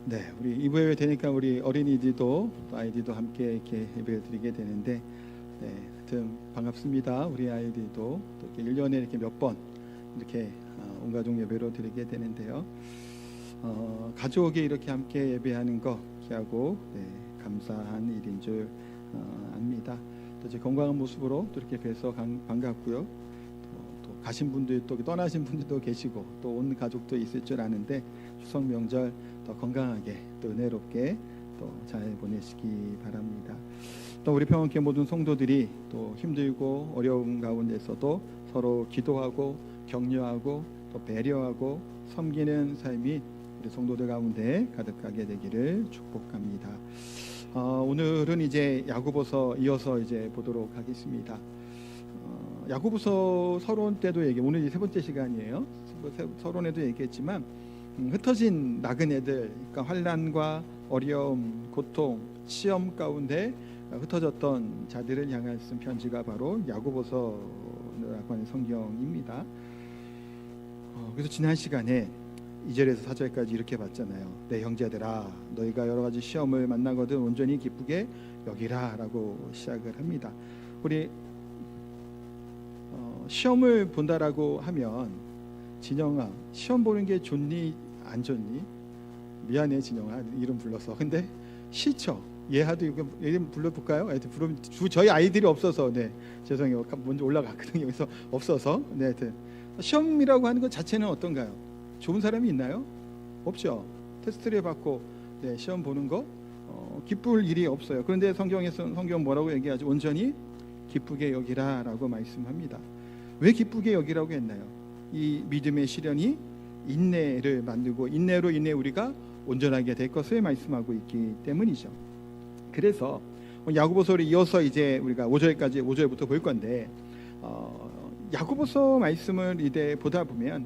네, 우리 이부 예배 되니까 우리 어린이들도 또 아이들도 함께 이렇게 예배를 드리게 되는데, 네, 하여튼 반갑습니다. 우리 아이들도 또 이렇게 1년에 이렇게 몇 번 이렇게 온 가족 예배로 드리게 되는데요. 가족이 이렇게 함께 예배하는 거 귀하고 감사한 일인 줄 압니다. 또 이제 건강한 모습으로 또 이렇게 뵈서 반갑고요. 또 가신 분들 또 떠나신 분들도 계시고 또 온 가족도 있을 줄 아는데 추석 명절 더 건강하게 또 은혜롭게 또 잘 보내시기 바랍니다. 또 우리 평안교회 모든 성도들이 또 힘들고 어려운 가운데서도 서로 기도하고 격려하고 또 배려하고 섬기는 삶이 우리 성도들 가운데 가득하게 되기를 축복합니다. 오늘은 이제 야고보서 이어서 이제 보도록 하겠습니다. 야고보서 서론 때도 오늘 세 번째 시간이에요. 서론에도 얘기했지만 흩어진 나그네들, 그러니까 환난과 어려움, 고통, 시험 가운데 흩어졌던 자들을 향한 쓴 편지가 바로 야고보서라고 하는 성경입니다. 그래서 지난 시간에 2절에서 4절까지 이렇게 봤잖아요. 내 형제들아, 너희가 여러 가지 시험을 만나거든 온전히 기쁘게 여기라 라고 시작을 합니다. 우리 시험을 본다라고 하면, 진영아, 시험 보는 게 좋니 안 좋니? 미안해 진영아, 이름 불러서. 근데 싫죠. 예하도 이름 불러볼까요? 저희 아이들이 없어서 죄송해요. 먼저 올라갔거든요. 그래서 없어서. 시험이라고 하는 것 자체는 어떤가요? 좋은 사람이 있나요? 없죠. 테스트를 받고 시험 보는 거 기쁠 일이 없어요. 그런데 성경 뭐라고 얘기하죠? 온전히 기쁘게 여기라 라고 말씀합니다. 왜 기쁘게 여기라고 했나요? 이 믿음의 시련이 인내를 만들고 인내로 인해 우리가 온전하게 될 것을 말씀하고 있기 때문이죠. 그래서 야고보서를 이어서 이제 우리가 5절부터 볼 건데, 야고보서 말씀을 이제 보다 보면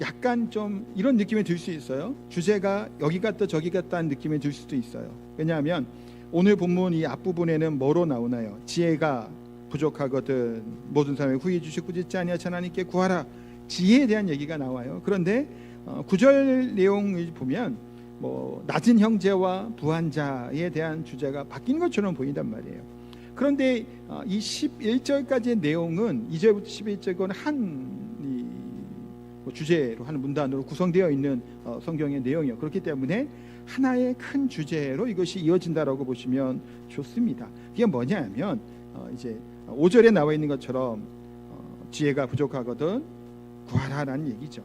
약간 좀 이런 느낌이 들 수 있어요. 주제가 여기 갔다 저기 갔다 하는 느낌이 들 수도 있어요. 왜냐하면 오늘 본문 이 앞부분에는 뭐로 나오나요? 지혜가 부족하거든 모든 사람을 후히 주시고 꾸짖지 아니하시 하나님께 구하라. 지혜에 대한 얘기가 나와요. 그런데 9절 내용을 보면 낮은 형제와 부한 자에 대한 주제가 바뀐 것처럼 보인단 말이에요. 그런데 이 11절까지의 내용은 2절부터 11절은 한 주제로 하는 문단으로 구성되어 있는 성경의 내용이에요. 그렇기 때문에 하나의 큰 주제로 이것이 이어진다라고 보시면 좋습니다. 그게 뭐냐면 이제 5절에 나와 있는 것처럼 지혜가 부족하거든 구하라라는 얘기죠.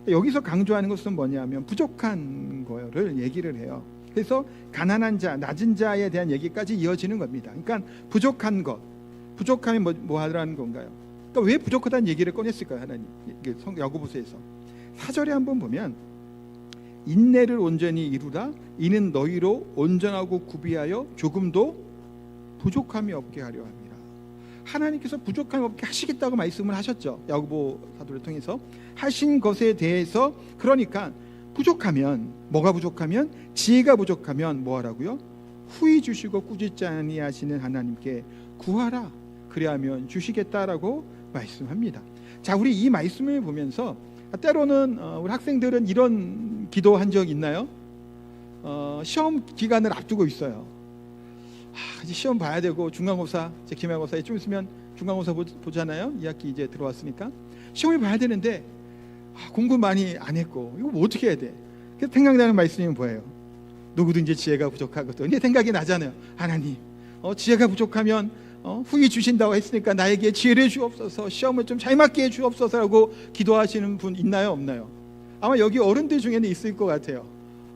여기서 강조하는 것은 뭐냐면 부족한 거를 얘기를 해요. 그래서 가난한 자, 낮은 자에 대한 얘기까지 이어지는 겁니다. 그러니까 부족한 것, 부족하면 뭐 하라는 건가요? 그러니까 왜 부족하다는 얘기를 꺼냈을까요? 하나님 야고보서에서 4절에 한번 보면 인내를 온전히 이루라. 이는 너희로 온전하고 구비하여 조금도 부족함이 없게 하려 함이라. 하나님께서 부족함이 없게 하시겠다고 말씀을 하셨죠. 야고보 사도를 통해서 하신 것에 대해서. 그러니까 부족하면, 뭐가 부족하면, 지혜가 부족하면 뭐 하라고요? 후히 주시고 꾸짖지 아니하시는 하나님께 구하라. 그래야면 주시겠다라고 말씀합니다. 자, 우리 이 말씀을 보면서 때로는 우리 학생들은 이런 기도한 적 있나요? 시험 기간을 앞두고 있어요. 이제 시험 봐야 되고 중간고사, 이제 기말고사 좀 있으면 중간고사 보잖아요. 2학기 이제 들어왔으니까 시험을 봐야 되는데 공부 많이 안 했고 이거 뭐 어떻게 해야 돼? 그래서 생각나는 말씀이 뭐예요? 누구든지 지혜가 부족하거든. 이게 생각이 나잖아요. 하나님, 지혜가 부족하면 후히 주신다고 했으니까 나에게 지혜를 주옵소서, 시험을 좀 잘 맞게 주옵소서라고 기도하시는 분 있나요? 없나요? 아마 여기 어른들 중에는 있을 것 같아요.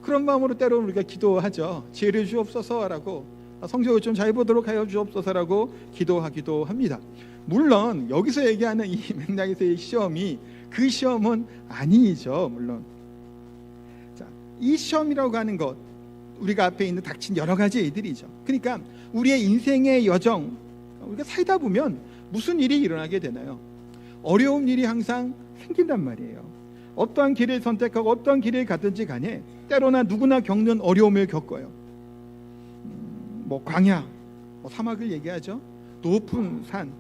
그런 마음으로 때로는 우리가 기도하죠. 지혜를 주옵소서라고, 성적을 좀 잘 보도록 하여 주옵소서라고 기도하기도 합니다. 물론 여기서 얘기하는 이 맥락에서의 시험이 그 시험은 아니죠. 물론 자, 이 시험이라고 하는 것, 우리가 앞에 있는 닥친 여러 가지 일들이죠. 그러니까 우리의 인생의 여정, 우리가 살다 보면 무슨 일이 일어나게 되나요? 어려운 일이 항상 생긴단 말이에요. 어떠한 길을 선택하고 어떠한 길을 가든지 간에 때로나 누구나 겪는 어려움을 겪어요. 광야, 사막을 얘기하죠. 높은 산,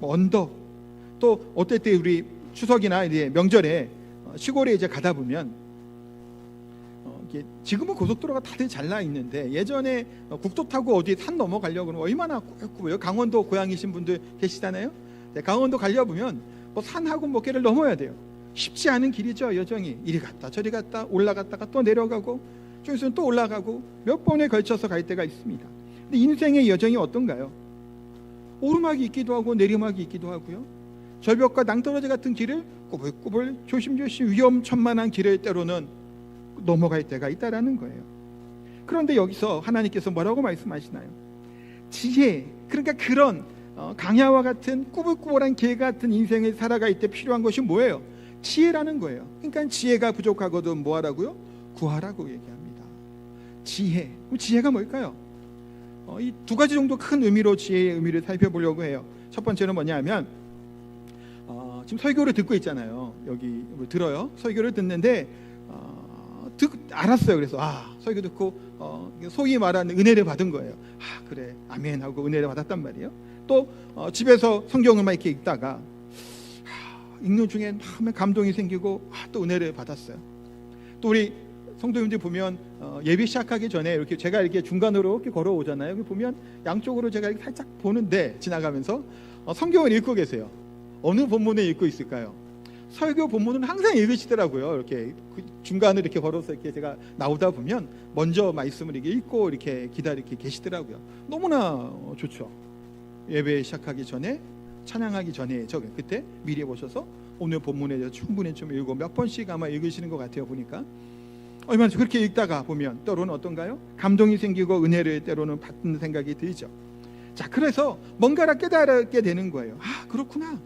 언덕, 또 어떨 때 우리 추석이나 이제 명절에 시골에 이제 가다 보면 이렇게 지금은 고속도로가 다들 잘 나 있는데 예전에 국도 타고 어디 산 넘어가려고 그러면 얼마나 꾸역꾸역, 강원도 고향이신 분들 계시잖아요. 네, 강원도 가려보면 뭐 산하고 뭐 개를 넘어야 돼요. 쉽지 않은 길이죠. 여정이 이리 갔다 저리 갔다 올라갔다가 또 내려가고 중에서는 또 올라가고 몇 번에 걸쳐서 갈 때가 있습니다. 근데 인생의 여정이 어떤가요? 오르막이 있기도 하고 내리막이 있기도 하고요. 절벽과 낭떠러지 같은 길을 꾸불꾸불 조심조심 위험천만한 길을 때로는 넘어갈 때가 있다라는 거예요. 그런데 여기서 하나님께서 뭐라고 말씀하시나요? 지혜, 그러니까 그런 강야와 같은 꾸불꾸불한 길 같은 인생을 살아갈 때 필요한 것이 뭐예요? 지혜라는 거예요. 그러니까 지혜가 부족하거든 뭐하라고요? 구하라고 얘기합니다. 지혜, 그럼 지혜가 뭘까요? 이 두 가지 정도 큰 의미로 지혜의 의미를 살펴보려고 해요. 첫 번째는 뭐냐면 지금 설교를 듣고 있잖아요. 여기 들어요. 설교를 듣는데 알았어요. 그래서 설교 듣고 소위 말하는 은혜를 받은 거예요. 그래 아멘 하고 은혜를 받았단 말이에요. 또 집에서 성경을 막 이렇게 읽다가 읽는 중에 감동이 생기고 또 은혜를 받았어요. 또 우리 성도님들 보면 예배 시작하기 전에 이렇게 제가 이렇게 중간으로 이렇게 걸어오잖아요. 여기 보면 양쪽으로 제가 이렇게 살짝 보는데 지나가면서 성경을 읽고 계세요. 어느 본문을 읽고 있을까요? 설교 본문은 항상 읽으시더라고요. 이렇게 중간을 이렇게 걸어서 이렇게 제가 나오다 보면 먼저 말씀을 이렇게 읽고 이렇게 기다리게 계시더라고요. 너무나 좋죠. 예배 시작하기 전에 찬양하기 전에 그때 미리 보셔서 오늘 본문에 대해서 충분히 좀 읽고 몇 번씩 아마 읽으시는 것 같아요. 보니까 얼마나 그렇게 읽다가 보면 때로는 어떤가요? 감동이 생기고 은혜를 때로는 받는 생각이 들죠. 자, 그래서 뭔가를 깨달게 되는 거예요. 그렇구나.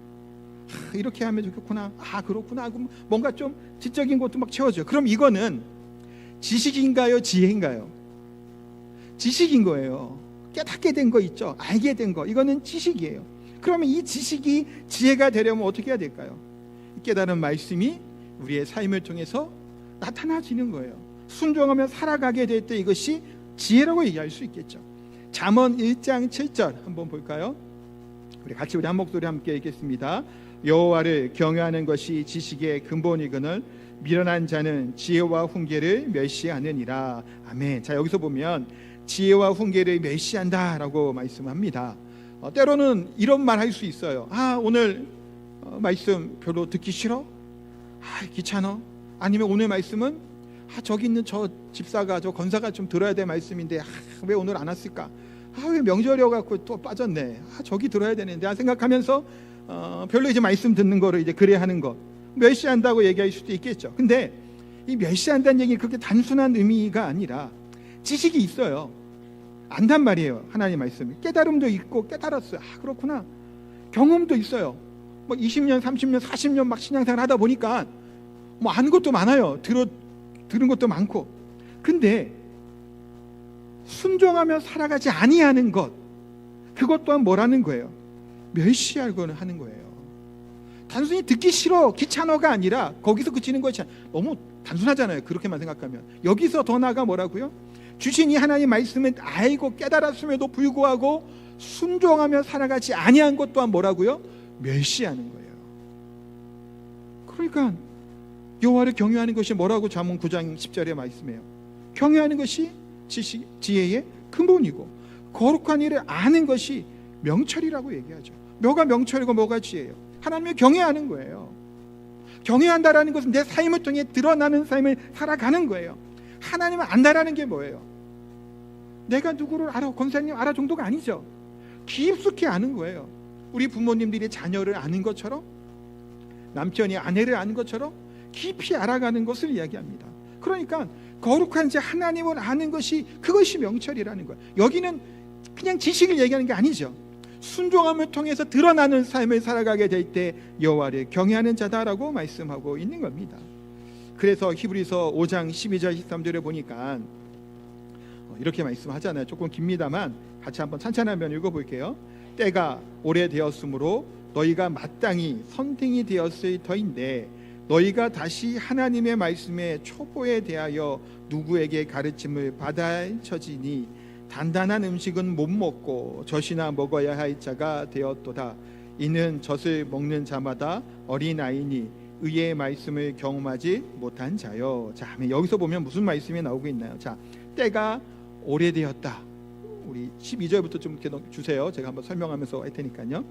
이렇게 하면 좋겠구나. 그렇구나 하고 뭔가 좀 지적인 것도 막 채워져요. 그럼 이거는 지식인가요? 지혜인가요? 지식인 거예요. 깨닫게 된 거 있죠. 알게 된 거. 이거는 지식이에요. 그러면 이 지식이 지혜가 되려면 어떻게 해야 될까요? 깨달은 말씀이 우리의 삶을 통해서 나타나지는 거예요. 순종하며 살아가게 될 때 이것이 지혜라고 얘기할 수 있겠죠. 잠언 1장 7절 한번 볼까요? 우리 같이 한 목소리 함께 읽겠습니다. 여호와를 경외하는 것이 지식의 근본이거늘 미련한 자는 지혜와 훈계를 멸시하느니라. 아멘. 자, 여기서 보면 지혜와 훈계를 멸시한다라고 말씀합니다. 때로는 이런 말 할 수 있어요. 오늘 말씀 별로 듣기 싫어? 귀찮아? 아니면 오늘 말씀은 저기 있는 저 집사가 저 권사가 좀 들어야 될 말씀인데 왜 오늘 안 왔을까? 왜 명절이어갖고 또 빠졌네. 저기 들어야 되는데 생각하면서 별로 이제 말씀 듣는 거를 이제 그래 하는 거 멸시한다고 얘기할 수도 있겠죠. 근데 이 멸시한다는 얘기 그렇게 단순한 의미가 아니라 지식이 있어요. 안단 말이에요. 하나님 말씀이 깨달음도 있고 깨달았어요. 그렇구나. 경험도 있어요. 뭐 20년, 30년, 40년 막 신앙생활 하다 보니까 뭐 아는 것도 많아요. 들은 것도 많고. 근데 순종하며 살아가지 아니하는 것, 그것 또한 뭐라는 거예요? 멸시하고는 하는 거예요. 단순히 듣기 싫어, 귀찮아가 아니라 거기서 그치는 것이 너무 단순하잖아요. 그렇게만 생각하면. 여기서 더 나아가 뭐라고요? 주신 이 하나님 말씀을 알고 깨달았음에도 불구하고 순종하며 살아가지 아니한 것 또한 뭐라고요? 멸시하는 거예요. 그러니까 여호와를 경외하는 것이 뭐라고 잠언 9장 10절에 말씀해요. 경외하는 것이 지혜의 근본이고 거룩한 일을 아는 것이 명철이라고 얘기하죠. 뭐가 명철이고 뭐가 지혜예요? 하나님을 경외하는 거예요. 경외한다라는 것은 내 삶을 통해 드러나는 삶을 살아가는 거예요. 하나님을 안다라는 게 뭐예요? 내가 누구를 알아, 권사님 알아 정도가 아니죠. 깊숙이 아는 거예요. 우리 부모님들이 자녀를 아는 것처럼, 남편이 아내를 아는 것처럼 깊이 알아가는 것을 이야기합니다. 그러니까 거룩한 자 하나님을 아는 것이 그것이 명철이라는 거예요. 여기는 그냥 지식을 얘기하는 게 아니죠. 순종함을 통해서 드러나는 삶을 살아가게 될 때 여호와를 경외하는 자다라고 말씀하고 있는 겁니다. 그래서 히브리서 5장 12절 13절에 보니까 이렇게 말씀하잖아요. 조금 깁니다만 같이 한번 찬찬히 한번 읽어볼게요. 때가 오래되었으므로 너희가 마땅히 선생이 되었을 터인데 너희가 다시 하나님의 말씀의 초보에 대하여 누구에게 가르침을 받아야 처지니 단단한 음식은 못 먹고 젖이나 먹어야 할 자가 되었도다. 이는 젖을 먹는 자마다 어린아이니 의의 말씀을 경험하지 못한 자요. 자, 여기서 보면 무슨 말씀이 나오고 있나요? 자, 때가 오래되었다. 우리 12절부터 좀 이렇게 주세요. 제가 한번 설명하면서 할 테니까요.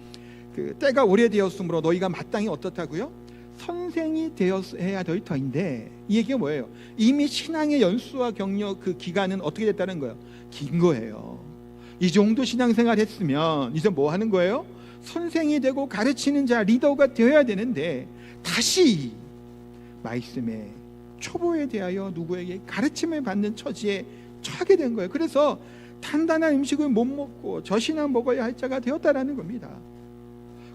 그 때가 오래되었으므로 너희가 마땅히 어떻다고요? 선생이 되어야 될 터인데, 이 얘기가 뭐예요? 이미 신앙의 연수와 경력 그 기간은 어떻게 됐다는 거예요? 긴 거예요. 이 정도 신앙생활 했으면 이제 뭐 하는 거예요? 선생이 되고 가르치는 자, 리더가 되어야 되는데 다시 말씀의 초보에 대하여 누구에게 가르침을 받는 처지에 처하게 된 거예요. 그래서 단단한 음식을 못 먹고 젖이나 먹어야 할 자가 되었다라는 겁니다.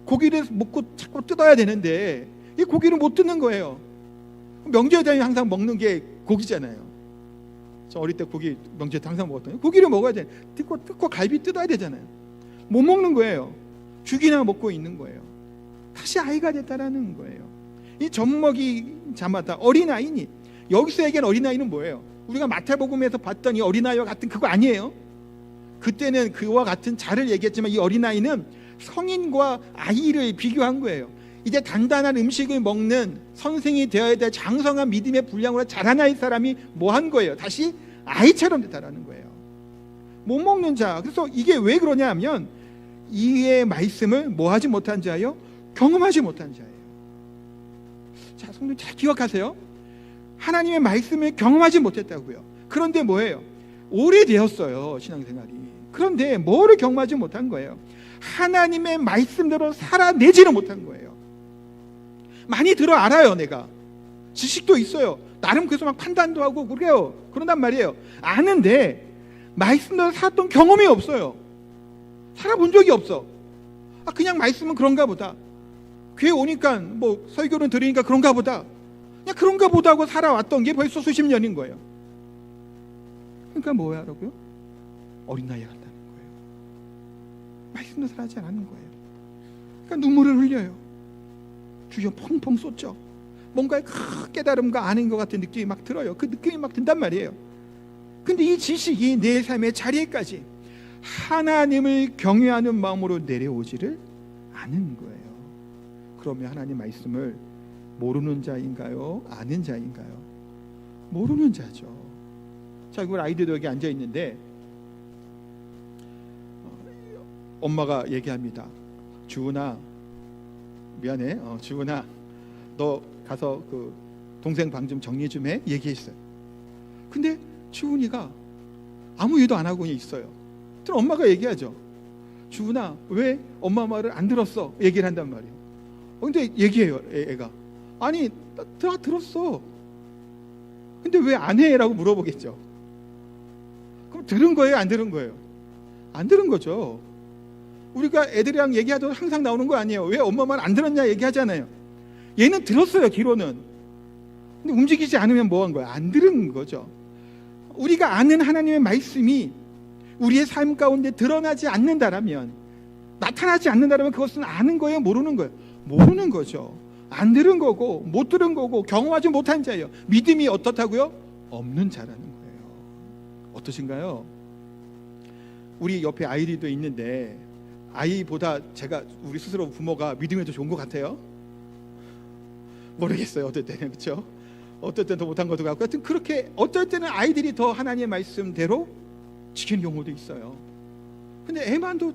고기를 먹고 자꾸 뜯어야 되는데 이 고기를 못 뜯는 거예요. 명절 때 항상 먹는 게 고기잖아요. 저 어릴 때 고기 명절 때 항상 먹었거든요. 고기를 먹어야 돼. 뜯고 갈비 뜯어야 되잖아요. 못 먹는 거예요. 죽이나 먹고 있는 거예요. 다시 아이가 됐다라는 거예요. 이 젖먹이 자마다 어린아이니, 여기서 얘기한 어린아이는 뭐예요? 우리가 마태복음에서 봤던 이 어린아이와 같은 그거 아니에요. 그때는 그와 같은 자를 얘기했지만 이 어린아이는 성인과 아이를 비교한 거예요. 이제 단단한 음식을 먹는 선생이 되어야 될 장성한 믿음의 분량으로 자라날 사람이 뭐 한 거예요? 다시 아이처럼 됐다라는 거예요. 못 먹는 자. 그래서 이게 왜 그러냐 하면 이의 말씀을 뭐 하지 못한 자예요? 경험하지 못한 자예요. 자, 성도님 잘 기억하세요. 하나님의 말씀을 경험하지 못했다고요. 그런데 뭐예요? 오래되었어요, 신앙생활이. 그런데 뭐를 경험하지 못한 거예요? 하나님의 말씀대로 살아내지를 못한 거예요. 많이 들어 알아요. 내가 지식도 있어요. 나름 그래서 막 판단도 하고 그래요. 그런단 말이에요. 아는데 말씀대로 살았던 경험이 없어요. 살아본 적이 없어. 그냥 말씀은 그런가 보다. 교회 오니까 뭐 설교는 들으니까 그런가 보다. 그냥 그런가 보다 하고 살아왔던 게 벌써 수십 년인 거예요. 그러니까 뭐야라고요? 어린아이 같다는 거예요. 말씀도 살아지 않는 거예요. 그러니까 눈물을 흘려요. 주여 펑펑 쏟죠. 뭔가의 큰 깨달음과 아는 것 같은 느낌이 막 들어요. 그 느낌이 막 든단 말이에요. 근데 이 지식이 내 삶의 자리에까지 하나님을 경외하는 마음으로 내려오지를 않은 거예요. 그러면 하나님 말씀을 모르는 자인가요? 아는 자인가요? 모르는 자죠. 자, 이걸 아이들도 여기 앉아 있는데 엄마가 얘기합니다. 주은아, 미안해. 주은아, 너 가서 그 동생 방 좀 정리 좀 해. 얘기했어요. 근데 주은이가 아무 일도 안 하고 있어요. 그럼 엄마가 얘기하죠. 주은아, 왜 엄마 말을 안 들었어? 얘기를 한단 말이에요. 근데 얘기해요, 애가. 아니, 다 들었어. 근데 왜 안 해? 라고 물어보겠죠. 그럼 들은 거예요? 안 들은 거예요? 안 들은 거죠. 우리가 애들이랑 얘기하도 항상 나오는 거 아니에요. 왜 엄마 말 안 들었냐 얘기하잖아요. 얘는 들었어요, 귀로는. 근데 움직이지 않으면 뭐 한 거야? 안 들은 거죠. 우리가 아는 하나님의 말씀이 우리의 삶 가운데 드러나지 않는다라면, 나타나지 않는다라면 그것은 아는 거예요? 모르는 거예요? 모르는 거죠. 안 들은 거고 못 들은 거고 경험하지 못한 자예요. 믿음이 어떻다고요? 없는 자라는 거예요. 어떠신가요? 우리 옆에 아이들도 있는데 아이보다 제가 우리 스스로 부모가 믿음이 더 좋은 것 같아요? 모르겠어요. 어떨 때는. 그렇죠? 어떨 때는 더 못한 것도 같고, 하여튼 그렇게 어떨 때는 아이들이 더 하나님의 말씀대로 지키는 경우도 있어요. 근데 애만도,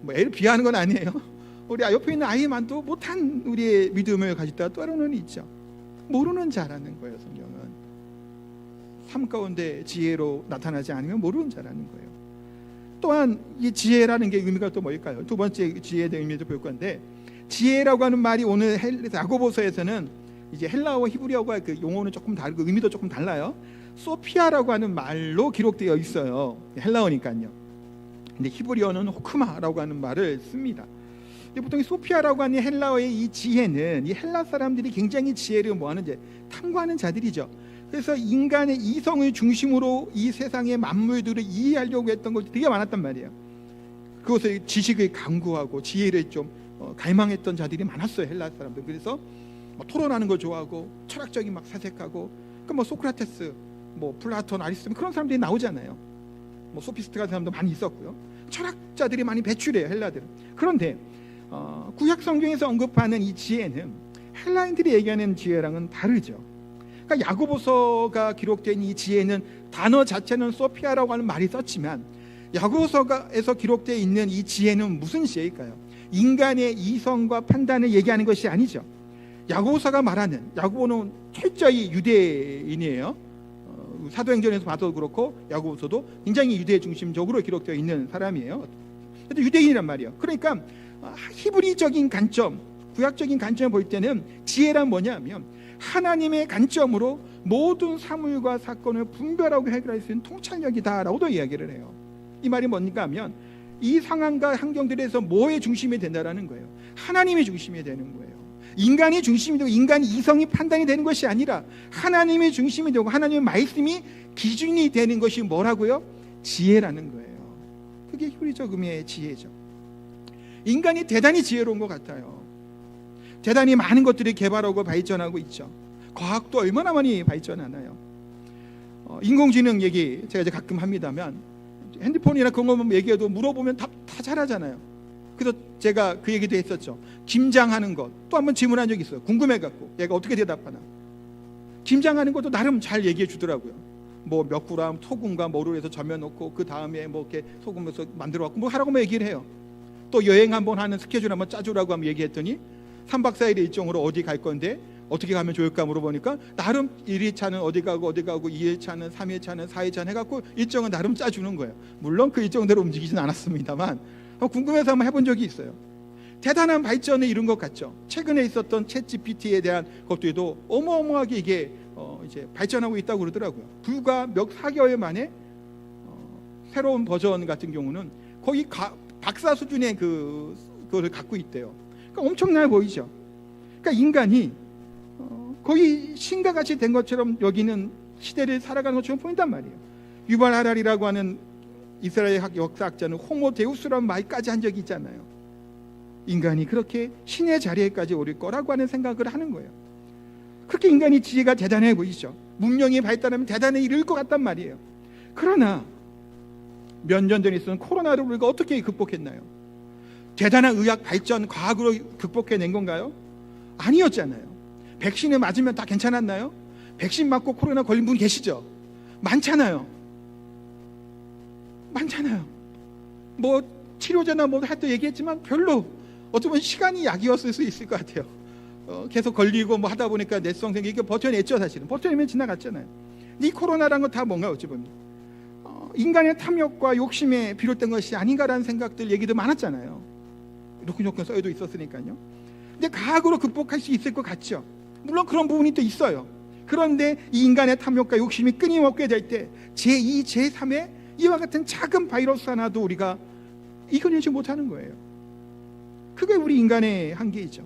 뭐 애를 비하하는 건 아니에요. 우리 옆에 있는 아이만도 못한 우리의 믿음을 가졌다 때로는 있죠. 모르는 자라는 거예요. 성경은 삶 가운데 지혜로 나타나지 않으면 모르는 자라는 거예요. 또한 이 지혜라는 게 의미가 또 뭘까요? 두 번째 지혜의 의미도 볼 건데, 지혜라고 하는 말이 오늘 야고보서에서는 이제 헬라어와 히브리어가 그 용어는 조금 다르고 의미도 조금 달라요. 소피아라고 하는 말로 기록되어 있어요. 헬라어니까요. 근데 히브리어는 호크마라고 하는 말을 씁니다. 근데 보통 이 소피아라고 하는 헬라어의 이 지혜는, 이 헬라 사람들이 굉장히 지혜를 뭐하는지 탐구하는 자들이죠. 그래서 인간의 이성을 중심으로 이 세상의 만물들을 이해하려고 했던 것이 되게 많았단 말이에요. 그것을 지식을 강구하고 지혜를 좀 갈망했던 자들이 많았어요, 헬라 사람들. 그래서 토론하는 걸 좋아하고 철학적인 막 사색하고, 그러니까 뭐 소크라테스, 뭐 플라톤, 아리스토텔 그런 사람들이 나오잖아요. 뭐 소피스트 같은 사람도 많이 있었고요. 철학자들이 많이 배출해요, 헬라들은. 그런데 구약 성경에서 언급하는 이 지혜는 헬라인들이 얘기하는 지혜랑은 다르죠. 그러니까 야고보서가 기록된 이 지혜는 단어 자체는 소피아라고 하는 말이 썼지만 야고보서에서 기록되어 있는 이 지혜는 무슨 지혜일까요? 인간의 이성과 판단을 얘기하는 것이 아니죠. 야고보서가 말하는, 야고보는 철저히 유대인이에요. 사도행전에서 봐도 그렇고 야고보서도 굉장히 유대 중심적으로 기록되어 있는 사람이에요. 그래도 유대인이란 말이에요. 그러니까 히브리적인 관점, 구약적인 관점을 볼 때는 지혜란 뭐냐면 하나님의 관점으로 모든 사물과 사건을 분별하고 해결할 수 있는 통찰력이다라고도 이야기를 해요. 이 말이 뭔가 하면 이 상황과 환경들에서 뭐의 중심이 된다라는 거예요? 하나님의 중심이 되는 거예요. 인간이 중심이 되고 인간이 이성이 판단이 되는 것이 아니라 하나님의 중심이 되고 하나님의 말씀이 기준이 되는 것이 뭐라고요? 지혜라는 거예요. 그게 히브리적 의미의 지혜죠. 인간이 대단히 지혜로운 것 같아요. 대단히 많은 것들이 개발하고 발전하고 있죠. 과학도 얼마나 많이 발전하나요? 인공지능 얘기 제가 이제 가끔 합니다만 핸드폰이나 그런 것만 얘기해도 물어보면 다 잘하잖아요. 그래서 제가 그 얘기도 했었죠. 김장하는 것 또 한번 질문한 적이 있어요. 궁금해갖고 얘가 어떻게 대답하나. 김장하는 것도 나름 잘 얘기해 주더라고요. 뭐 몇 그램 소금과 뭐를 해서 절여 놓고 그 다음에 뭐 이렇게 소금에서 만들어 갖고 뭐 하라고 얘기를 해요. 또 여행 한번 하는 스케줄 한번 짜주라고 한번 얘기했더니 3박 4일의 일정으로 어디 갈 건데 어떻게 가면 좋을까 물어보니까 나름 1일차는 어디 가고 2일차는 3일차는 4일차는 해갖고 일정은 나름 짜주는 거예요. 물론 그 일정대로 움직이진 않았습니다만 궁금해서 한번 해본 적이 있어요. 대단한 발전을 이룬 것 같죠. 최근에 있었던 챗GPT에 대한 것들도 어마어마하게 이게 이제 발전하고 있다고 그러더라고요. 불과 몇 4개월 만에 새로운 버전 같은 경우는 거의 박사 수준의 그거를 갖고 있대요. 그러니까 엄청나게 보이죠. 그러니까 인간이 거의 신과 같이 된 것처럼 여기는 시대를 살아가는 것처럼 보인단 말이에요. 유발 하랄이라고 하는 이스라엘 역사학자는 호모 데우스라는 말까지 한 적이 있잖아요. 인간이 그렇게 신의 자리에까지 오를 거라고 하는 생각을 하는 거예요. 그렇게 인간이 지혜가 대단해 보이죠. 문명이 발달하면 대단해 이를 것 같단 말이에요. 그러나 몇 년 전에 있었던 코로나를 우리가 어떻게 극복했나요? 대단한 의학 발전, 과학으로 극복해낸 건가요? 아니었잖아요. 백신을 맞으면 다 괜찮았나요? 백신 맞고 코로나 걸린 분 계시죠? 많잖아요. 뭐 치료제나 뭐 할 때 얘기했지만 별로 어떻게 보면 시간이 약이었을 수 있을 것 같아요. 계속 걸리고 뭐 하다 보니까 내성 생기고 버텨냈죠. 사실은 버텨내면 지나갔잖아요. 이 코로나라는 건 다 뭔가 어찌 보면 인간의 탐욕과 욕심에 비롯된 것이 아닌가라는 생각들 얘기도 많았잖아요. 이렇게 써도 있었으니까요. 근데 과학으로 극복할 수 있을 것 같죠. 물론 그런 부분이 또 있어요. 그런데 이 인간의 탐욕과 욕심이 끊임없게 될 때 제2, 제3의 이와 같은 작은 바이러스 하나도 우리가 이겨내지 못하는 거예요. 그게 우리 인간의 한계이죠.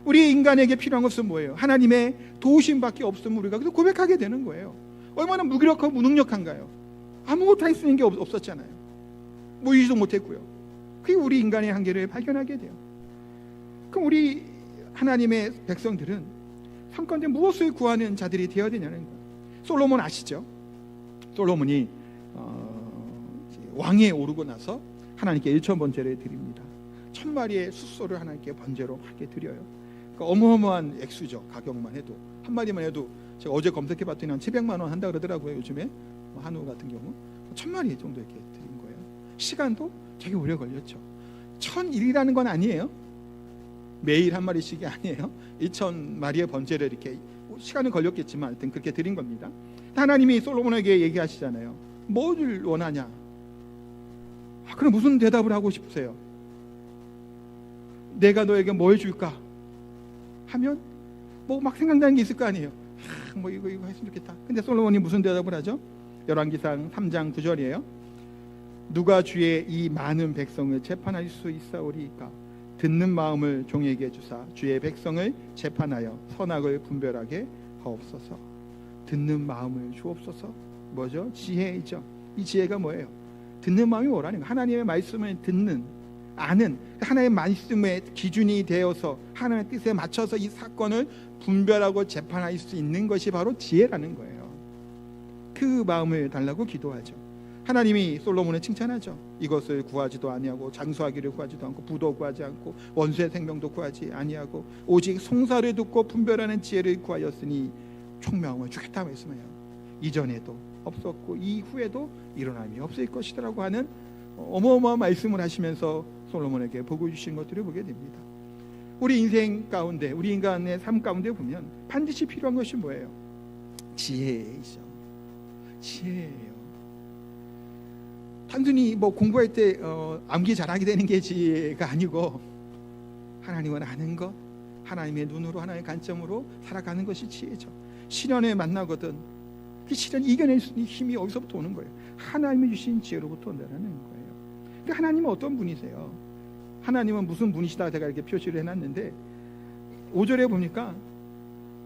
우리 인간에게 필요한 것은 뭐예요? 하나님의 도우심밖에 없으면 우리가 그래서 고백하게 되는 거예요. 얼마나 무기력하고 무능력한가요? 아무것도 할 수 있는 게 없었잖아요. 모이지도 못했고요. 그게 우리 인간의 한계를 발견하게 돼요. 그럼 우리 하나님의 백성들은 삼건대 무엇을 구하는 자들이 되어야 되냐는 거예요. 솔로몬 아시죠? 솔로몬이 왕위에 오르고 나서 하나님께 1,000번제를 드립니다. 1,000마리의 숫소를 하나님께 번제로 하게 드려요. 그러니까 어마어마한 액수죠. 가격만 해도 한 마리만 해도 제가 어제 검색해봤더니 한 700만 원 한다 그러더라고요. 요즘에 한우 같은 경우 1,000마리 정도 이렇게 드린 거예요. 시간도 되게 오래 걸렸죠. 1,001이라는 건 아니에요. 매일 한 마리씩이 아니에요. 2,000마리의 번제를 이렇게 시간은 걸렸겠지만 하여튼 그렇게 드린 겁니다. 하나님이 솔로몬에게 얘기하시잖아요. 뭘 원하냐? 그럼 무슨 대답을 하고 싶으세요? 내가 너에게 뭘 줄까? 하면 뭐 막 생각나는 게 있을 거 아니에요. 뭐 이거 했으면 좋겠다. 근데 솔로몬이 무슨 대답을 하죠? 열왕기상 3장 9절이에요. 누가 주의 이 많은 백성을 재판할 수 있사오리까? 듣는 마음을 종에게 주사 주의 백성을 재판하여 선악을 분별하게 하옵소서. 듣는 마음을 주옵소서. 뭐죠? 지혜이죠. 이 지혜가 뭐예요? 듣는 마음이 뭐라는 거예요? 하나님의 말씀을 듣는, 아는, 하나님의 말씀의 기준이 되어서 하나님의 뜻에 맞춰서 이 사건을 분별하고 재판할 수 있는 것이 바로 지혜라는 거예요. 그 마음을 달라고 기도하죠. 하나님이 솔로몬을 칭찬하죠. 이것을 구하지도 아니하고 장수하기를 구하지도 않고 부도 구하지 않고 원수의 생명도 구하지 아니하고 오직 송사를 듣고 분별하는 지혜를 구하였으니 총명을 주겠다 말씀해요. 이전에도 없었고 이후에도 일어남이 없을 것이라고 하는 어마어마한 말씀을 하시면서 솔로몬에게 복을 주신 것들을 보게 됩니다. 우리 인생 가운데, 우리 인간의 삶 가운데 보면 반드시 필요한 것이 뭐예요? 지혜이죠. 지혜예요. 단순히 뭐 공부할 때 암기 잘하게 되는 게 지혜가 아니고 하나님을 아는 것, 하나님의 눈으로, 하나님의 관점으로 살아가는 것이 지혜죠. 시련에 만나거든 그 시련 이겨낼 수 있는 힘이 어디서부터 오는 거예요? 하나님이 주신 지혜로부터 온다는 거예요. 그러니까 하나님은 어떤 분이세요? 하나님은 무슨 분이시다 제가 이렇게 표시를 해놨는데 5절에 보니까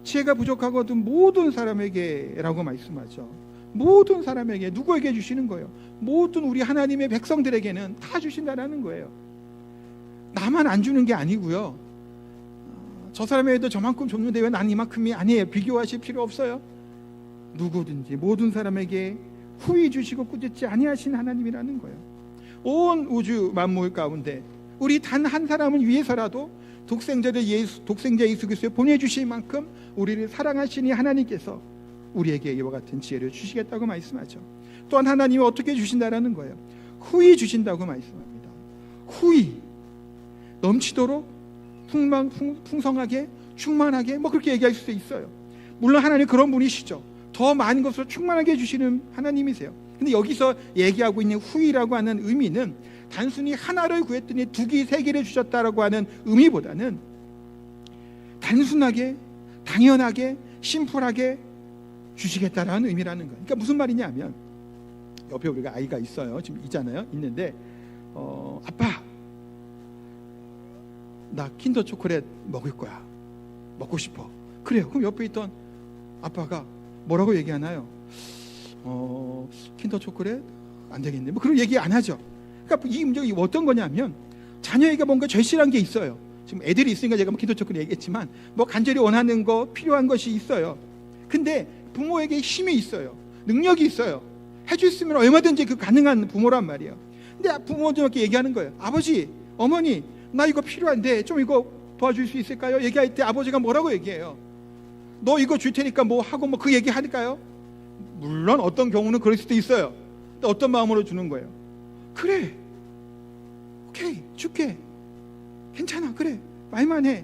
지혜가 부족하거든 모든 사람에게 라고 말씀하죠. 모든 사람에게, 누구에게 주시는 거예요? 모든 우리 하나님의 백성들에게는 다 주신다는 거예요. 나만 안 주는 게 아니고요. 저 사람에게도 저만큼 줬는데 왜 난 이만큼이 아니에요. 비교하실 필요 없어요. 누구든지 모든 사람에게 후히 주시고 꾸짖지 아니하신 하나님이라는 거예요. 온 우주 만물 가운데 우리 단 한 사람을 위해서라도 독생자 예수 그리스도를 보내주실 만큼 우리를 사랑하시니 하나님께서 우리에게 이와 같은 지혜를 주시겠다고 말씀하죠. 또한 하나님이 어떻게 주신다라는 거예요? 후히 주신다고 말씀합니다. 후히 넘치도록 풍성하게 충만하게 뭐 그렇게 얘기할 수 있어요. 물론 하나님 그런 분이시죠. 더 많은 것으로 충만하게 주시는 하나님이세요. 근데 여기서 얘기하고 있는 후히라고 하는 의미는 단순히 하나를 구했더니 두 개, 세 개를 주셨다라고 하는 의미보다는 단순하게, 당연하게, 심플하게 주시겠다라는 의미라는 거예요. 그러니까 무슨 말이냐면 옆에 우리가 아이가 있어요. 지금 있잖아요. 있는데 아빠 나 킨더 초콜릿 먹을 거야. 먹고 싶어. 그래요. 그럼 옆에 있던 아빠가 뭐라고 얘기하나요? 킨더 초콜릿 안 되겠네. 뭐 그런 얘기 안 하죠. 그러니까 이 문제가 어떤 거냐면 자녀에게 뭔가 절실한 게 있어요. 지금 애들이 있으니까 제가 뭐 킨더 초콜릿 얘기했지만 뭐 간절히 원하는 거, 필요한 것이 있어요. 근데 부모에게 힘이 있어요. 능력이 있어요. 해줄 수 있으면 얼마든지 그 가능한 부모란 말이에요. 근데 부모님께 얘기하는 거예요. 아버지, 어머니, 나 이거 필요한데 좀 이거 도와줄 수 있을까요? 얘기할 때 아버지가 뭐라고 얘기해요? 너 이거 줄 테니까 뭐 하고 뭐 그 얘기 할까요? 물론 어떤 경우는 그럴 수도 있어요. 또 어떤 마음으로 주는 거예요? 그래, 오케이, 줄게. 괜찮아, 그래, 말만 해.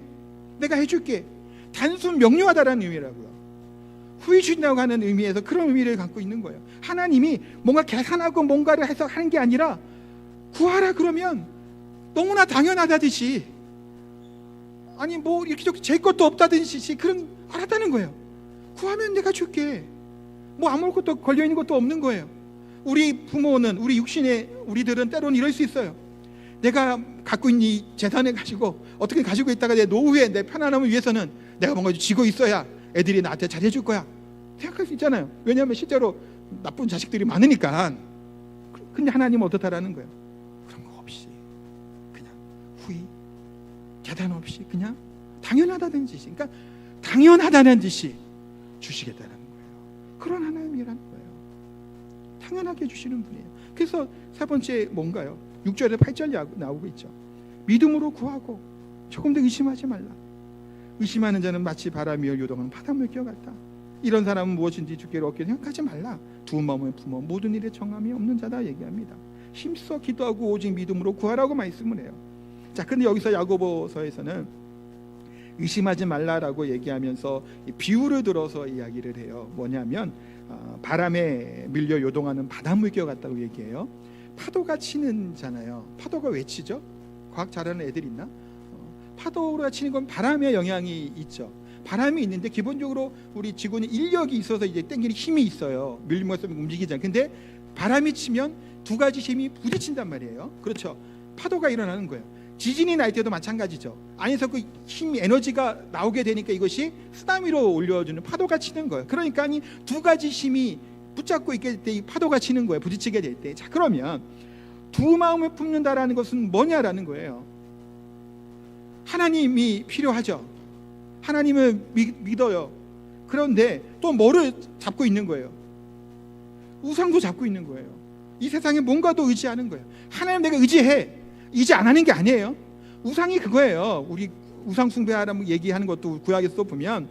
내가 해줄게. 단순 명료하다라는 의미라고요. 후히 주신다고 하는 의미에서 그런 의미를 갖고 있는 거예요. 하나님이 뭔가 계산하고 뭔가를 해서 하는 게 아니라 구하라 그러면 너무나 당연하다듯이, 아니 뭐 이렇게 제 것도 없다듯이 그런 알았다는 거예요. 구하면 내가 줄게. 뭐 아무것도 걸려있는 것도 없는 거예요. 우리 부모는, 우리 육신의 우리들은 때로는 이럴 수 있어요. 내가 갖고 있는 이 재산을 가지고 어떻게 가지고 있다가 내 노후에 내 편안함을 위해서는 내가 뭔가 쥐고 있어야 애들이 나한테 잘해줄 거야 생각할 수 있잖아요. 왜냐하면 실제로 나쁜 자식들이 많으니까. 근데 하나님은 어떻다라는 거예요? 그런 거 없이 그냥 후히 계단 없이 그냥 당연하다는 듯이, 그러니까 당연하다는 듯이 주시겠다는 거예요. 그런 하나님이라는 거예요. 당연하게 주시는 분이에요. 그래서 세 번째 뭔가요? 6절에 8절 나오고 있죠. 믿음으로 구하고 조금도 의심하지 말라. 의심하는 자는 마치 바람이 요동하는 바닷물결 같다. 이런 사람은 무엇인지 주께로 얻게 생각하지 말라. 두은 마음을 품어 모든 일에 정함이 없는 자다 얘기합니다. 힘써 기도하고 오직 믿음으로 구하라고 말씀을 해요. 자, 근데 여기서 야고보서에서는 의심하지 말라라고 얘기하면서 비유를 들어서 이야기를 해요. 뭐냐면 바람에 밀려 요동하는 바닷물결 같다고 얘기해요. 파도가 치는잖아요. 파도가 왜 치죠? 과학 잘하는 애들 있나? 파도가 치는 건 바람의 영향이 있죠. 바람이 있는데 기본적으로 우리 지구는 인력이 있어서 이제 당기는 힘이 있어요. 밀림으로써 움직이잖아요. 근데 바람이 치면 두 가지 힘이 부딪힌단 말이에요. 그렇죠. 파도가 일어나는 거예요. 지진이 날 때도 마찬가지죠. 안에서 그 힘, 에너지가 나오게 되니까 이것이 쓰나미로 올려주는 파도가 치는 거예요. 그러니까 이 두 가지 힘이 붙잡고 있게 될 때 이 파도가 치는 거예요. 부딪히게 될 때. 자, 그러면 두 마음을 품는다라는 것은 뭐냐라는 거예요. 하나님이 필요하죠. 하나님을 믿어요. 그런데 또 뭐를 잡고 있는 거예요? 우상도 잡고 있는 거예요. 이 세상에 뭔가 더 의지하는 거예요. 하나님 내가 의지해. 의지 안 하는 게 아니에요. 우상이 그거예요. 우리 우상 숭배하라고 얘기하는 것도 구약에서 보면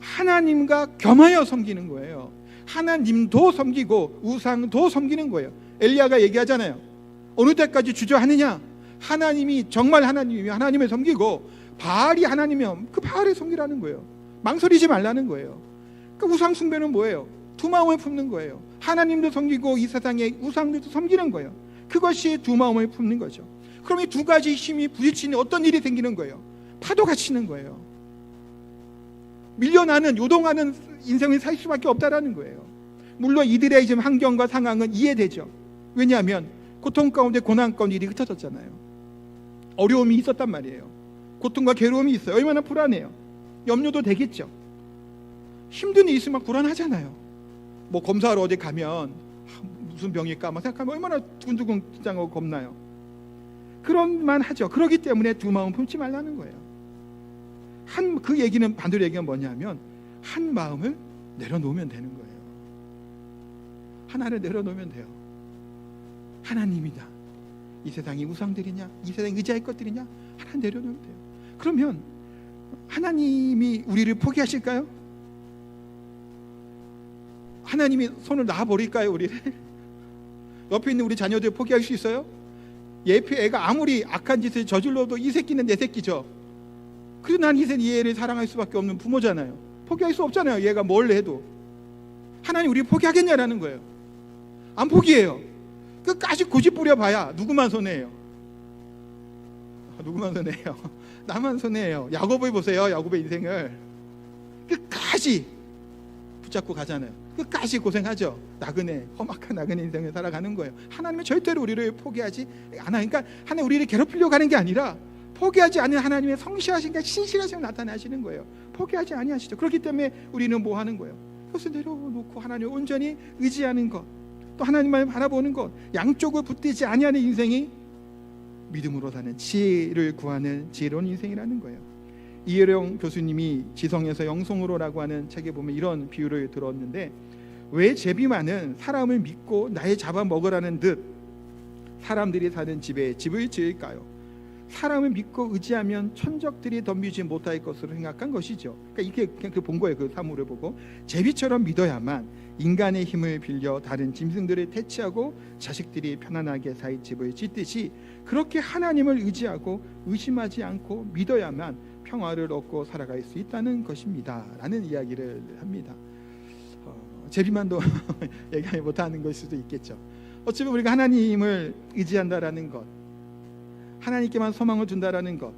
하나님과 겸하여 섬기는 거예요. 하나님도 섬기고 우상도 섬기는 거예요. 엘리야가 얘기하잖아요. 어느 때까지 주저하느냐? 하나님이 정말 하나님이면 하나님을 섬기고 바알이 하나님이면 그 바알을 섬기라는 거예요. 망설이지 말라는 거예요. 그 우상 숭배는 뭐예요? 두 마음을 품는 거예요. 하나님도 섬기고 이 세상의 우상들도 섬기는 거예요. 그것이 두 마음을 품는 거죠. 그럼 이 두 가지 힘이 부딪히는 어떤 일이 생기는 거예요? 파도가 치는 거예요. 밀려나는 요동하는 인생을 살 수밖에 없다라는 거예요. 물론 이들의 지금 환경과 상황은 이해되죠. 왜냐하면 고통 가운데 고난 가운데 일이 흩어졌잖아요. 어려움이 있었단 말이에요. 고통과 괴로움이 있어요. 얼마나 불안해요. 염려도 되겠죠. 힘든 일이 있으면 불안하잖아요. 뭐 검사하러 어디 가면 무슨 병일까 막 생각하면 얼마나 두근두근 긴장하고 겁나요. 그런만 하죠. 그렇기 때문에 두 마음 품지 말라는 거예요. 그 얘기는 반대로 얘기가 뭐냐면 한 마음을 내려놓으면 되는 거예요. 하나를 내려놓으면 돼요. 하나님이다. 이 세상이 우상들이냐, 이 세상에 의지할 것들이냐, 하나 내려놓으면 돼요. 그러면 하나님이 우리를 포기하실까요? 하나님이 손을 놔버릴까요, 우리를? 옆에 있는 우리 자녀들 포기할 수 있어요? 옆에 애가 아무리 악한 짓을 저질러도 이 새끼는 내 새끼죠. 그래서 난 이 애를 사랑할 수밖에 없는 부모잖아요. 포기할 수 없잖아요. 얘가 뭘 해도. 하나님 우리 포기하겠냐라는 거예요. 안 포기해요. 끝까지 고집 부려봐야 누구만 손해예요? 누구만 손해예요? 나만 손해예요. 야곱을 보세요. 야곱의 인생을 끝까지 붙잡고 가잖아요. 끝까지 고생하죠. 나그네, 험악한 나그네 인생을 살아가는 거예요. 하나님은 절대로 우리를 포기하지 않아요. 그러니까 하나님 우리를 괴롭히려고 하는 게 아니라 포기하지 않는 하나님의 성실하신 신실하심을 나타나시는 거예요. 포기하지 아니하시죠. 그렇기 때문에 우리는 뭐 하는 거예요? 그것을 내려놓고 하나님을 온전히 의지하는 것, 또 하나님만 바라보는 것, 양쪽을 붙들지 아니하는 인생이 믿음으로 사는 지혜를 구하는 지혜로운 인생이라는 거예요. 이혜령 교수님이 지성에서 영성으로라고 하는 책에 보면 이런 비유를 들었는데, 왜 제비만은 사람을 믿고 나의 잡아먹으라는 듯 사람들이 사는 집에 집을 지을까요? 사람을 믿고 의지하면 천적들이 덤비지 못할 것으로 생각한 것이죠. 그러니까 이렇게 본 거예요. 그 사물을 보고 제비처럼 믿어야만 인간의 힘을 빌려 다른 짐승들을 퇴치하고 자식들이 편안하게 살 집을 짓듯이 그렇게 하나님을 의지하고 의심하지 않고 믿어야만 평화를 얻고 살아갈 수 있다는 것입니다 라는 이야기를 합니다. 제비만도 얘기 못하는 것일 수도 있겠죠. 어쩌면 우리가 하나님을 의지한다라는 것, 하나님께만 소망을 둔다라는 것,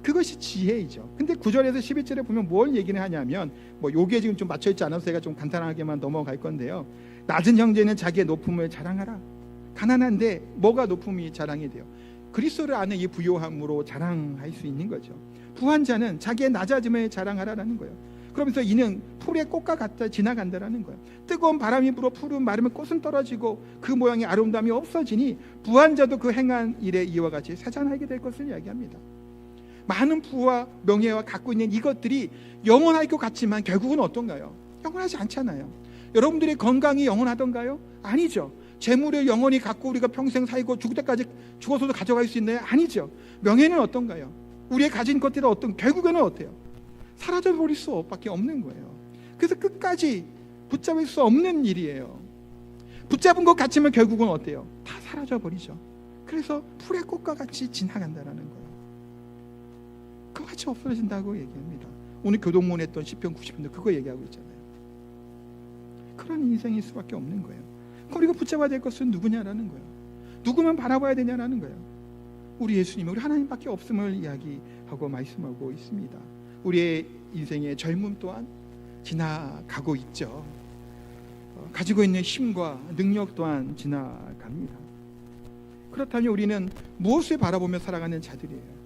그것이 지혜이죠. 근데 9절에서 11절에 보면 뭘 얘기를 하냐면, 뭐 요게 지금 좀 맞춰있지 않아서 제가 좀 간단하게만 넘어갈 건데요. 낮은 형제는 자기의 높음을 자랑하라. 가난한데 뭐가 높음이 자랑이 돼요? 그리스도를 아는 이 부요함으로 자랑할 수 있는 거죠. 부한 자는 자기의 낮아짐을 자랑하라라는 거예요. 그러면서 이는 풀의 꽃과 같아 지나간다라는 거예요. 뜨거운 바람이 불어 풀은 마르면 꽃은 떨어지고 그 모양의 아름다움이 없어지니 부한 자도 그 행한 일에 이와 같이 세잔하게 될 것을 이야기합니다. 많은 부와 명예와 갖고 있는 이것들이 영원할 것 같지만 결국은 어떤가요? 영원하지 않잖아요. 여러분들의 건강이 영원하던가요? 아니죠. 재물을 영원히 갖고 우리가 평생 살고 죽을 때까지 죽어서도 가져갈 수 있나요? 아니죠. 명예는 어떤가요? 우리의 가진 것들은 결국에는 어때요? 사라져 버릴 수밖에 없는 거예요. 그래서 끝까지 붙잡을 수 없는 일이에요. 붙잡은 것 같지만 결국은 어때요? 다 사라져 버리죠. 그래서 풀의 꽃과 같이 지나간다라는 거예요. 그와 같이 없어진다고 얘기합니다. 오늘 교동문 했던 시편 90편도 그거 얘기하고 있잖아요. 그런 인생일 수밖에 없는 거예요. 우리가 붙잡아야 될 것은 누구냐라는 거예요. 누구만 바라봐야 되냐라는 거예요. 우리 예수님, 우리 하나님밖에 없음을 이야기하고 말씀하고 있습니다. 우리의 인생의 젊음 또한 지나가고 있죠. 가지고 있는 힘과 능력 또한 지나갑니다. 그렇다면 우리는 무엇을 바라보며 살아가는 자들이에요?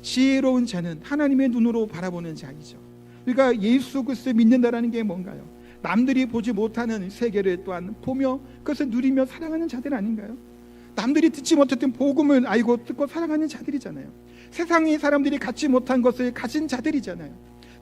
지혜로운 자는 하나님의 눈으로 바라보는 자이죠. 우리가 예수 그리스도를 믿는다라는 게 뭔가요? 남들이 보지 못하는 세계를 또한 보며 그것을 누리며 살아가는 자들 아닌가요? 남들이 듣지 못했던 복음을 알고 듣고 살아가는 자들이잖아요. 세상의 사람들이 갖지 못한 것을 가진 자들이잖아요.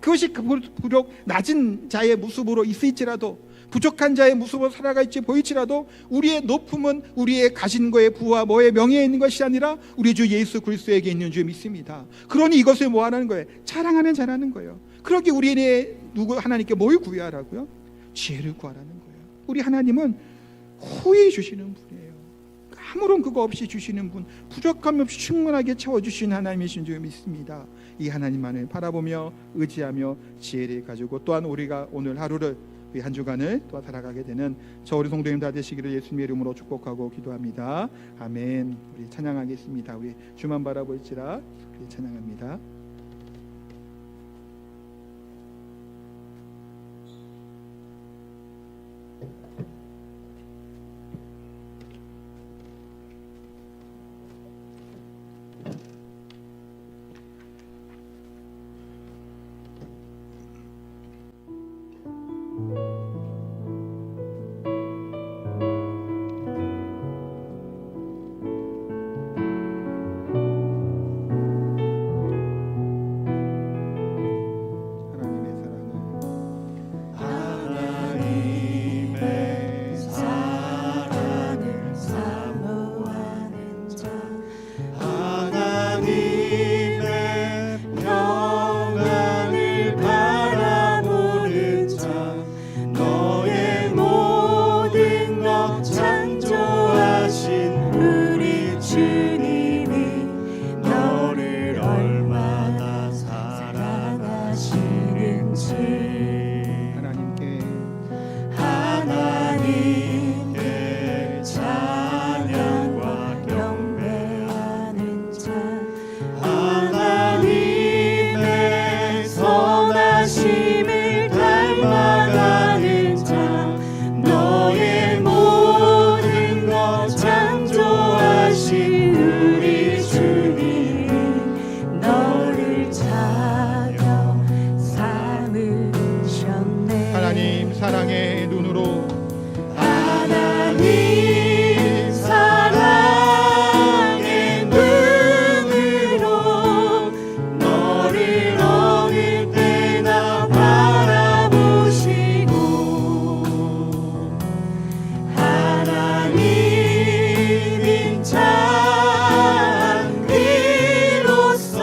그것이 비록 낮은 자의 모습으로 있을지라도, 부족한 자의 모습으로 살아갈지 보일지라도 우리의 높음은 우리의 가진 거의 부와 뭐의 명예에 있는 것이 아니라 우리 주 예수 그리스도에게 있는 줄 믿습니다. 그러니 이것을 뭐 하는 거예요? 자랑하는 자라는 거예요. 그러기 우리의 하나님께 뭘 구하라고요? 지혜를 구하라는 거예요. 우리 하나님은 호의 주시는 분이에요. 아무런 그거 없이 주시는 분, 부족함 없이 충분하게 채워주시는 하나님이신 줄 믿습니다. 이 하나님만을 바라보며 의지하며 지혜를 가지고, 또한 우리가 오늘 하루를, 이 한 주간을 또 살아가게 되는 저 우리 성도님 다 되시기를 예수님의 이름으로 축복하고 기도합니다. 아멘. 우리 찬양하겠습니다. 우리 주만 바라볼지라. 우리 찬양합니다. 사랑의 눈으로, 하나님 사랑의 눈으로 너를 어느 때나 바라보시고, 하나님인 자비로서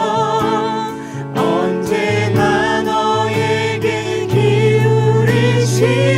언제나 너에게 기울이시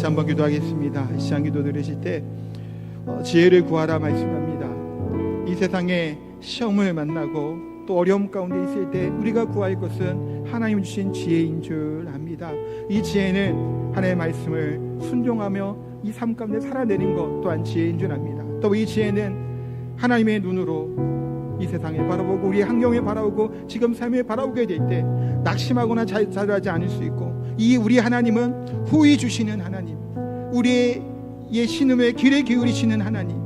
한번 기도하겠습니다. 이 시간 기도 들으실 때 지혜를 구하라 말씀합니다. 이 세상에 시험을 만나고 또 어려움 가운데 있을 때 우리가 구할 것은 하나님 주신 지혜인 줄 압니다. 이 지혜는 하나님의 말씀을 순종하며 이 삶 가운데 살아내는 것 또한 지혜인 줄 압니다. 또 이 지혜는 하나님의 눈으로 이 세상에 바라보고 우리의 환경에 바라보고 지금 삶에 바라보게 될 때 낙심하거나 좌절하지 않을 수 있고, 이 우리 하나님은 호의 주시는 하나님, 우리의 신음에 귀를 기울이시는 하나님,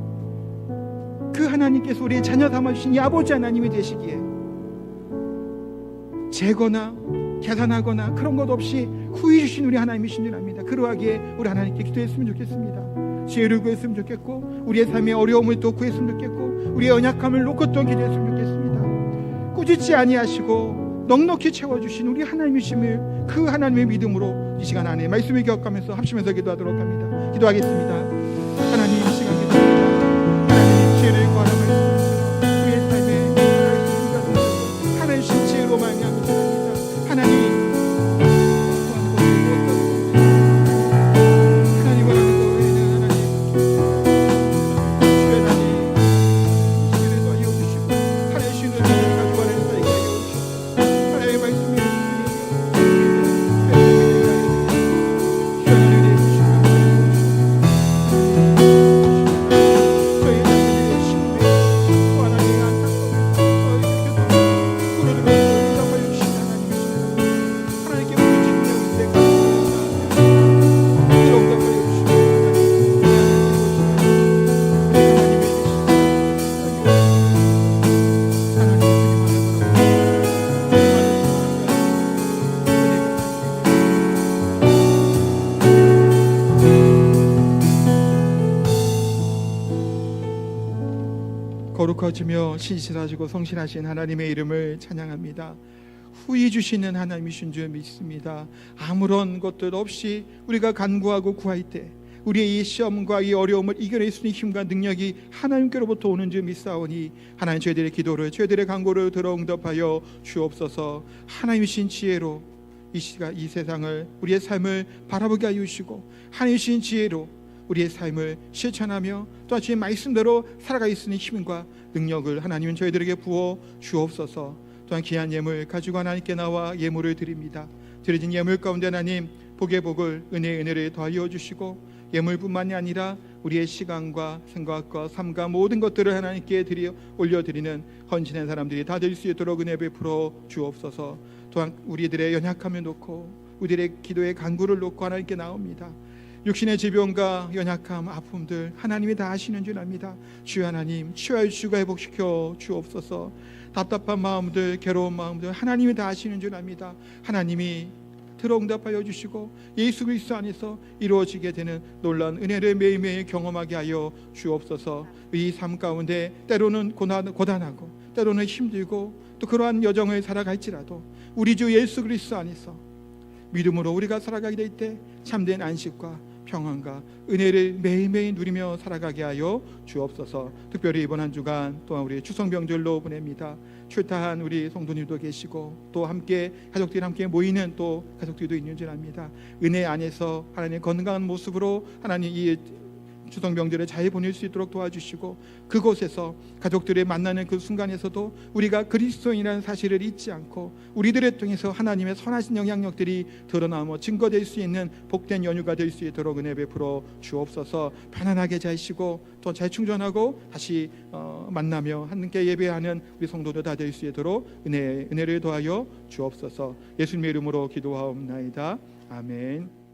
그 하나님께서 우리의 자녀 삼아주신 이 아버지 하나님이 되시기에 재거나 계산하거나 그런 것 없이 후히 주신 우리 하나님이신 줄 압니다. 그러하기에 우리 하나님께 기도했으면 좋겠습니다. 지혜를 구했으면 좋겠고 우리의 삶의 어려움을 또 구했으면 좋겠고 우리의 연약함을 놓고 또 기도했으면 좋겠습니다. 꾸짖지 아니하시고 넉넉히 채워주신 우리 하나님이심을 그 하나님의 믿음으로 이 시간 안에 말씀을 기억하면서 합심해서 기도하도록 합니다. 기도하겠습니다. 하나님, 이 시간 기도합니다. 하나님, 지혜를 구하라 말씀하시며 우리의 삶에 하나님 신 지혜로 말미암아 기도합니다. 하나님, 거룩하시며 신실하시고 성실하신 하나님의 이름을 찬양합니다. 후히 주시는 하나님이신 줄 믿습니다. 아무런 것들 없이 우리가 간구하고 구할 때 우리의 이 시험과 이 어려움을 이겨낼 수 있는 힘과 능력이 하나님께로부터 오는 줄 믿사오니 하나님 저희들의 기도를 저희들의 간구를 들어 응답하여 주옵소서. 하나님이신 지혜로 이 세상을 우리의 삶을 바라보게 하여 주시고 하나님이신 지혜로 우리의 삶을 실천하며 또한 주의 말씀대로 살아갈 수 있는 힘과 능력을 하나님은 저희들에게 부어 주옵소서. 또한 귀한 예물 가지고 하나님께 나와 예물을 드립니다. 드려진 예물 가운데 하나님 복의 복을 은혜의 은혜를 더하여 주시고 예물뿐만이 아니라 우리의 시간과 생각과 삶과 모든 것들을 하나님께 올려드리는 헌신한 사람들이 다 될 수 있도록 은혜 베풀어 주옵소서. 또한 우리들의 연약함을 놓고 우리들의 기도의 간구를 놓고 하나님께 나옵니다. 육신의 질병과 연약함, 아픔들 하나님이 다 아시는 줄 압니다. 주여 하나님 치유하여 주시고 회복시켜 주옵소서. 답답한 마음들, 괴로운 마음들 하나님이 다 아시는 줄 압니다. 하나님이 들어 응답하여 주시고 예수 그리스도 안에서 이루어지게 되는 놀라운 은혜를 매일매일 경험하게 하여 주옵소서. 이 삶 가운데 때로는 고단하고 때로는 힘들고 또 그러한 여정을 살아갈지라도 우리 주 예수 그리스도 안에서 믿음으로 우리가 살아가게 될 때 참된 안식과 평안과 은혜를 매일매일 누리며 살아가게 하여 주옵소서. 특별히 이번 한 주간 또한 우리 추석 명절로 보냅니다. 출타한 우리 성도님도 계시고 또 함께 가족들이 함께 모이는 또 가족들도 있는 줄 압니다. 은혜 안에서 하나님 건강한 모습으로 하나님 이 추석 명절을 잘 보낼 수 있도록 도와주시고 그곳에서 가족들을 만나는 그 순간에서도 우리가 그리스도인이라는 사실을 잊지 않고 우리들을 통해서 하나님의 선하신 영향력들이 드러나며 증거될 수 있는 복된 연휴가 될 수 있도록 은혜 베풀어 주옵소서. 편안하게 잘 쉬고 또 잘 충전하고 다시 만나며 함께 예배하는 우리 성도들 다 될 수 있도록 은혜를 더하여 주옵소서. 예수님의 이름으로 기도하옵나이다. 아멘.